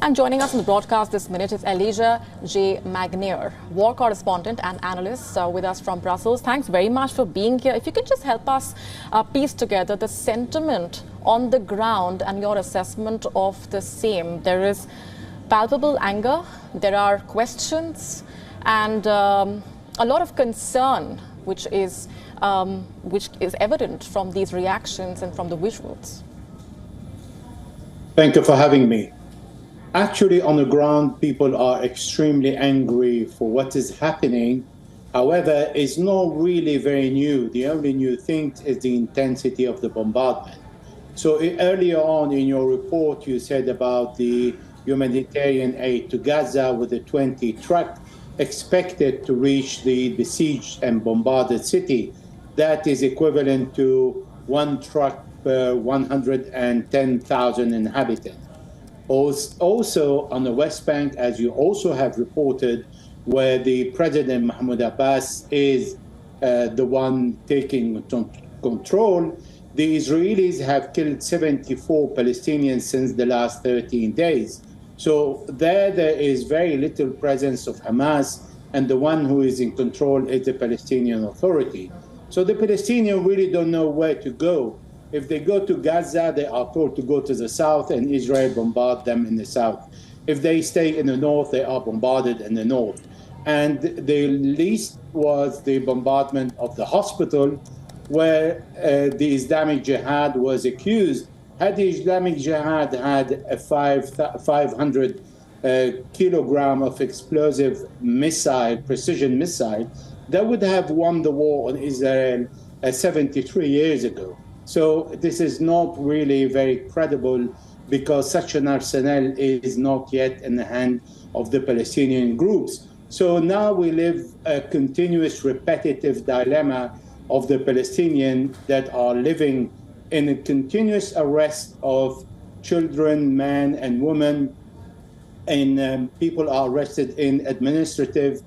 And joining us in the broadcast this minute is Elijah J. Magnier, war correspondent and analyst with us from Brussels. Thanks very much for being here. If you could just help us piece together the sentiment on the ground and your assessment of the same. There is palpable anger, there are questions, and a lot of concern, which is evident from these reactions and from the visuals. Thank you for having me. Actually, on the ground, people are extremely angry for what is happening. However, it's not really very new. The only new thing is the intensity of the bombardment. So earlier on in your report, you said about the humanitarian aid to Gaza with the 20 trucks expected to reach the besieged and bombarded city. That is equivalent to one truck per 110,000 inhabitants. Also on the West Bank, as you also have reported, where the President Mahmoud Abbas is the one taking control, the Israelis have killed 74 Palestinians since the last 13 days. So there is very little presence of Hamas, and the one who is in control is the Palestinian Authority. So the Palestinians really don't know where to go. If they go to Gaza, they are told to go to the south, and Israel bombard them in the south. If they stay in the north, they are bombarded in the north. And the least was the bombardment of the hospital, where the Islamic Jihad was accused. Had the Islamic Jihad had a 500 kilogram of explosive missile, precision missile, that would have won the war on Israel 73 years ago. So this is not really very credible, because such an arsenal is not yet in the hand of the Palestinian groups. So now we live a continuous repetitive dilemma of the Palestinians that are living in a continuous arrest of children, men and women, and people are arrested in administrative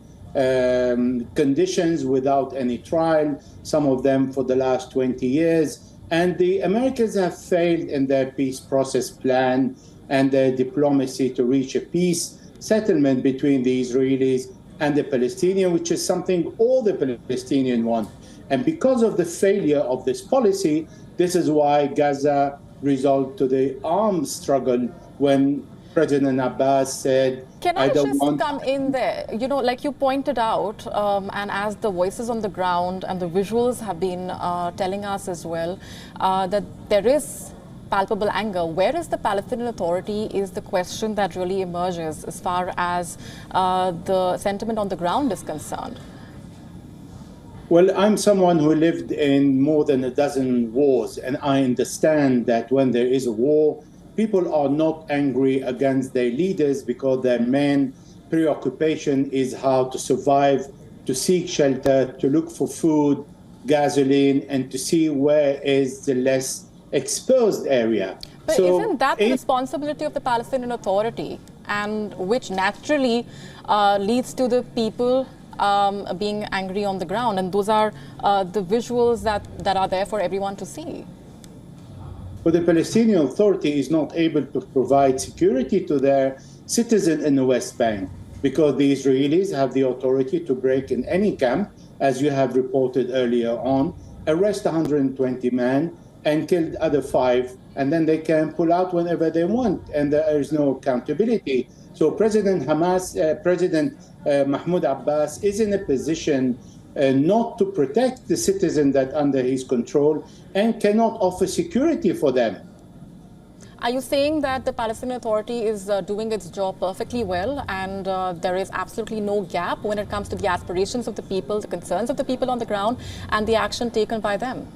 conditions without any trial, some of them for the last 20 years. And the Americans have failed in their peace process plan and their diplomacy to reach a peace settlement between the Israelis and the Palestinians, which is something all the Palestinians want. And because of the failure of this policy, this is why Gaza resolved to the armed struggle when President Abbas said, Can I just come in there? You know, like you pointed out, and as the voices on the ground and the visuals have been telling us as well, that there is palpable anger. Where is the Palestinian Authority is the question that really emerges as far as the sentiment on the ground is concerned. Well, I'm someone who lived in more than a dozen wars, and I understand that when there is a war, people are not angry against their leaders because their main preoccupation is how to survive, to seek shelter, to look for food, gasoline, and to see where is the less exposed area. But isn't that the responsibility of the Palestinian Authority, and which naturally leads to the people being angry on the ground? And those are the visuals that are there for everyone to see. But the Palestinian Authority is not able to provide security to their citizens in the West Bank, because the Israelis have the authority to break in any camp, as you have reported earlier on, arrest 120 men and kill other 5, and then they can pull out whenever they want, and there is no accountability. So President Mahmoud Abbas is in a position not to protect the citizens that under his control and cannot offer security for them. Are you saying that the Palestinian Authority is doing its job perfectly well, and there is absolutely no gap when it comes to the aspirations of the people, the concerns of the people on the ground, and the action taken by them?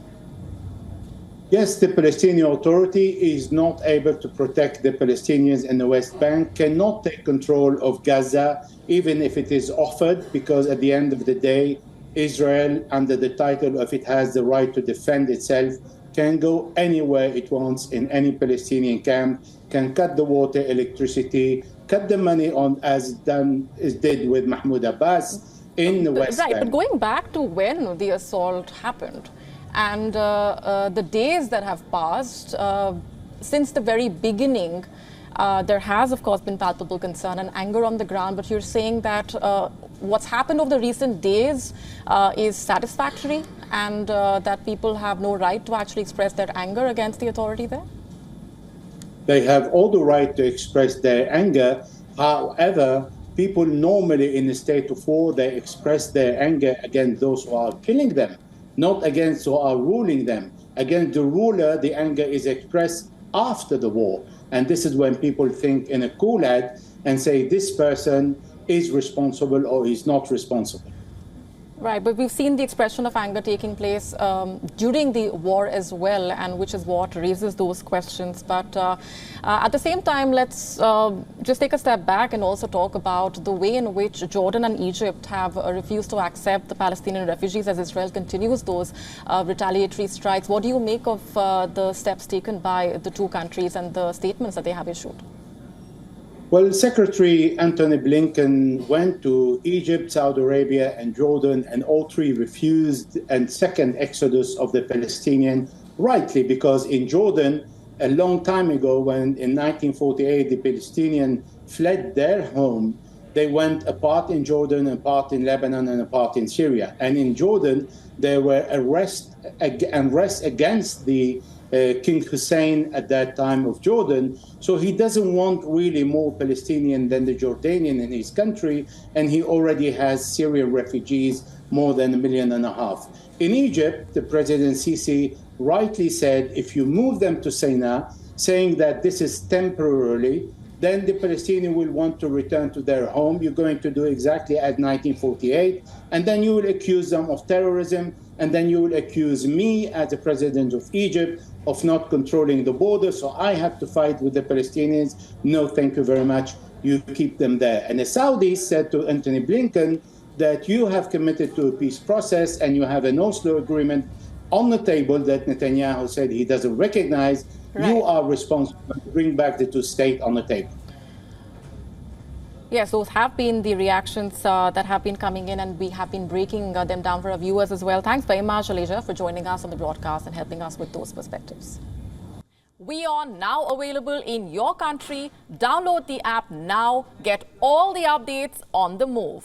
Yes, the Palestinian Authority is not able to protect the Palestinians in the West Bank, cannot take control of Gaza, even if it is offered, because at the end of the day, Israel, under the title of it has the right to defend itself, can go anywhere it wants in any Palestinian camp, can cut the water, electricity, cut the money on, as did with Mahmoud Abbas in the West Bank. Right, but going back to when the assault happened, and the days that have passed since the very beginning, There has, of course, been palpable concern and anger on the ground, but you're saying that what's happened over the recent days is satisfactory and that people have no right to actually express their anger against the authority there? They have all the right to express their anger. However, people normally in a state of war, they express their anger against those who are killing them, not against who are ruling them. Against the ruler, the anger is expressed after the war. And this is when people think in a cool head and say this person is responsible or is not responsible. Right, but we've seen the expression of anger taking place during the war as well, and which is what raises those questions. But at the same time, let's just take a step back and also talk about the way in which Jordan and Egypt have refused to accept the Palestinian refugees as Israel continues those retaliatory strikes. What do you make of the steps taken by the two countries and the statements that they have issued? Well, Secretary Antony Blinken went to Egypt, Saudi Arabia, and Jordan, and all three refused a second exodus of the Palestinian, rightly, because in Jordan, a long time ago, when in 1948 the Palestinians fled their home, they went apart in Jordan, a part in Lebanon, and a part in Syria. And in Jordan, there were arrests against the King Hussein at that time of Jordan. So he doesn't want really more Palestinian than the Jordanian in his country, and he already has Syrian refugees, more than 1.5 million. In Egypt, the President Sisi rightly said, if you move them to Sinai, saying that this is temporarily, then the Palestinians will want to return to their home. You're going to do exactly as 1948, and then you will accuse them of terrorism, and then you will accuse me as the president of Egypt of not controlling the border, so I have to fight with the Palestinians. No, thank you very much. You keep them there. And the Saudis said to Antony Blinken that you have committed to a peace process and you have an Oslo agreement on the table that Netanyahu said he doesn't recognize. Right. You are responsible to bring back the two-state on the table. Yes, those have been the reactions that have been coming in, and we have been breaking them down for our viewers as well. Thanks very much, Elijah, for joining us on the broadcast and helping us with those perspectives. WION now available in your country. Download the app now. Get all the updates on the move.